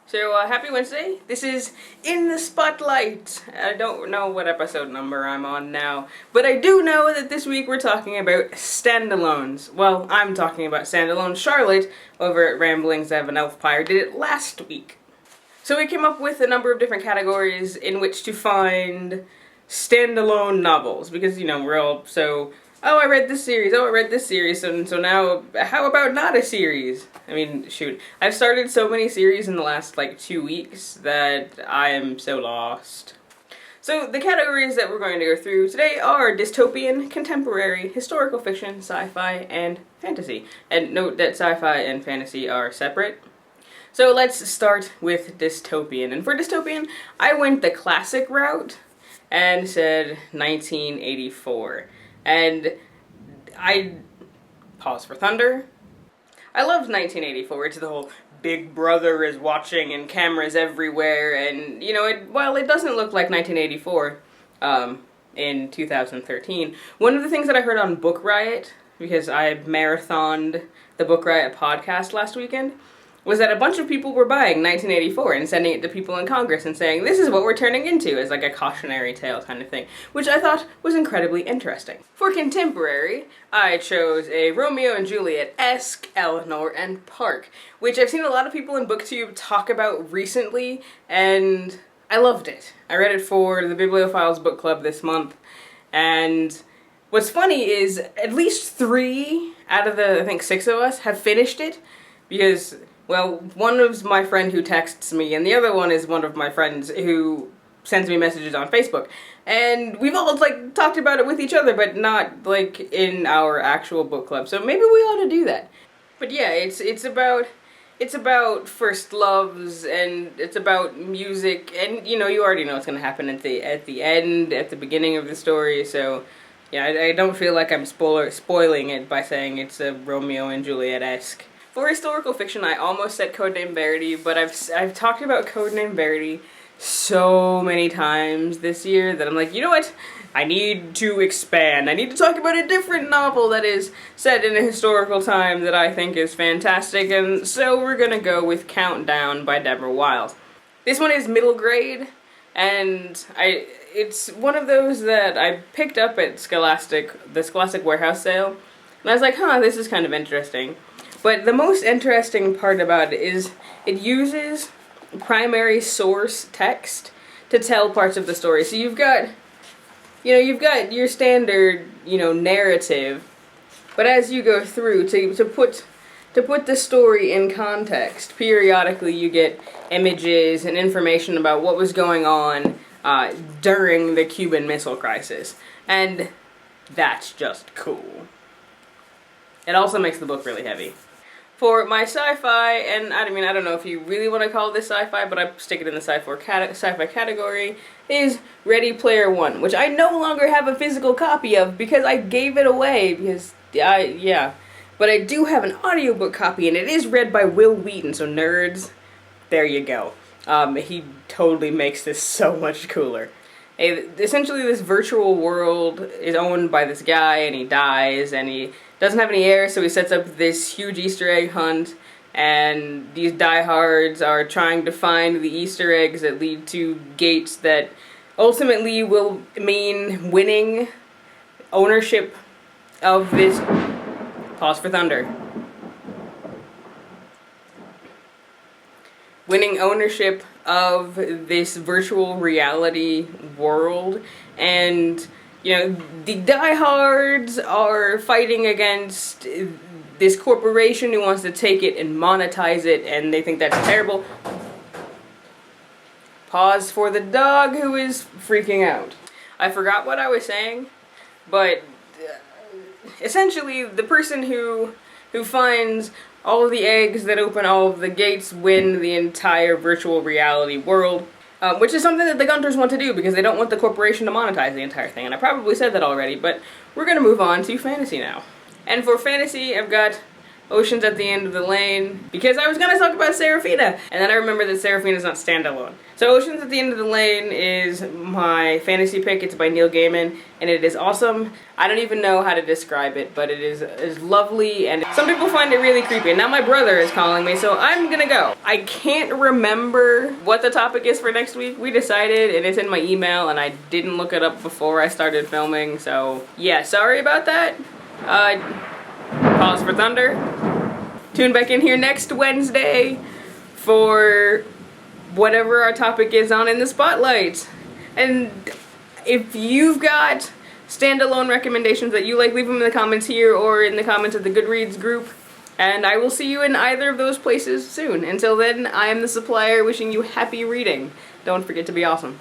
Happy Wednesday. This is In the Spotlight. I don't know what episode number I'm on now, but I do know that this week we're talking about standalones. Well, I'm talking about standalone. Charlotte, over at Ramblings of an Elf Pyre, did it last week. So we came up with a number of different categories in which to find standalone novels, because, we're all so, oh, I read this series, and so now, how about not a series? I mean, shoot, I've started so many series in the last, 2 weeks that I am so lost. So the categories that we're going to go through today are dystopian, contemporary, historical fiction, sci-fi, and fantasy. And note that sci-fi and fantasy are separate. So let's start with dystopian. And for dystopian, I went the classic route and said 1984. And I pause for thunder. I loved 1984. It's the whole Big Brother is watching and cameras everywhere, and while it doesn't look like 1984 in 2013, one of the things that I heard on Book Riot, because I marathoned the Book Riot podcast last weekend, was that a bunch of people were buying 1984 and sending it to people in Congress and saying, this is what we're turning into, as like a cautionary tale kind of thing, which I thought was incredibly interesting. For contemporary, I chose a Romeo and Juliet-esque Eleanor and Park, which I've seen a lot of people in BookTube talk about recently, and I loved it. I read it for the Bibliophiles book club this month, and what's funny is at least 3 out of the, I think, 6 of us have finished it, because, well, one is my friend who texts me, and the other one is one of my friends who sends me messages on Facebook. And we've all, talked about it with each other, but not, in our actual book club. So maybe we ought to do that. But yeah, it's about first loves, and it's about music, and, you already know what's gonna happen at the end, at the beginning of the story, so yeah, I don't feel like I'm spoiling it by saying it's a Romeo and Juliet-esque. For historical fiction, I almost said Codename Verity, but I've talked about Codename Verity so many times this year that I'm like, you know what? I need to expand. I need to talk about a different novel that is set in a historical time that I think is fantastic, and so we're gonna go with Countdown by Deborah Wild. This one is middle grade, and it's one of those that I picked up at the Scholastic Warehouse sale, and I was like, this is kind of interesting. But the most interesting part about it is it uses primary source text to tell parts of the story. So you've got your standard, narrative, but as you go through to put the story in context, periodically you get images and information about what was going on during the Cuban Missile Crisis, and that's just cool. It also makes the book really heavy. For my sci-fi, and I don't know if you really want to call this sci-fi, but I stick it in the sci-fi category, is Ready Player One, which I no longer have a physical copy of because I gave it away, because, but I do have an audiobook copy, and it is read by Will Wheaton, so nerds, there you go. He totally makes this so much cooler. Essentially, this virtual world is owned by this guy, and he dies, and he doesn't have any heirs, so he sets up this huge Easter egg hunt, and these diehards are trying to find the Easter eggs that lead to gates that ultimately will mean winning ownership of this... Pause for thunder. Winning ownership of this virtual reality world, and the diehards are fighting against this corporation who wants to take it and monetize it, and they think that's terrible. Pause for the dog who is freaking out. I forgot what I was saying, but essentially the person who finds all of the eggs that open all of the gates win the entire virtual reality world. Which is something that the Gunters want to do because they don't want the corporation to monetize the entire thing, and I probably said that already, but we're going to move on to fantasy now. And for fantasy, I've got Oceans at the End of the Lane, because I was gonna talk about Serafina, and then I remembered that Serafina's not standalone. So Oceans at the End of the Lane is my fantasy pick. It's by Neil Gaiman, and it is awesome. I don't even know how to describe it, but it is lovely, and some people find it really creepy. And now my brother is calling me, so I'm gonna go. I can't remember what the topic is for next week. We decided, and it's in my email, and I didn't look it up before I started filming, so yeah, sorry about that. Pause for thunder. Tune back in here next Wednesday for whatever our topic is on In the Spotlight. And if you've got standalone recommendations that you like, leave them in the comments here or in the comments of the Goodreads group. And I will see you in either of those places soon. Until then, I am the supplier wishing you happy reading. Don't forget to be awesome.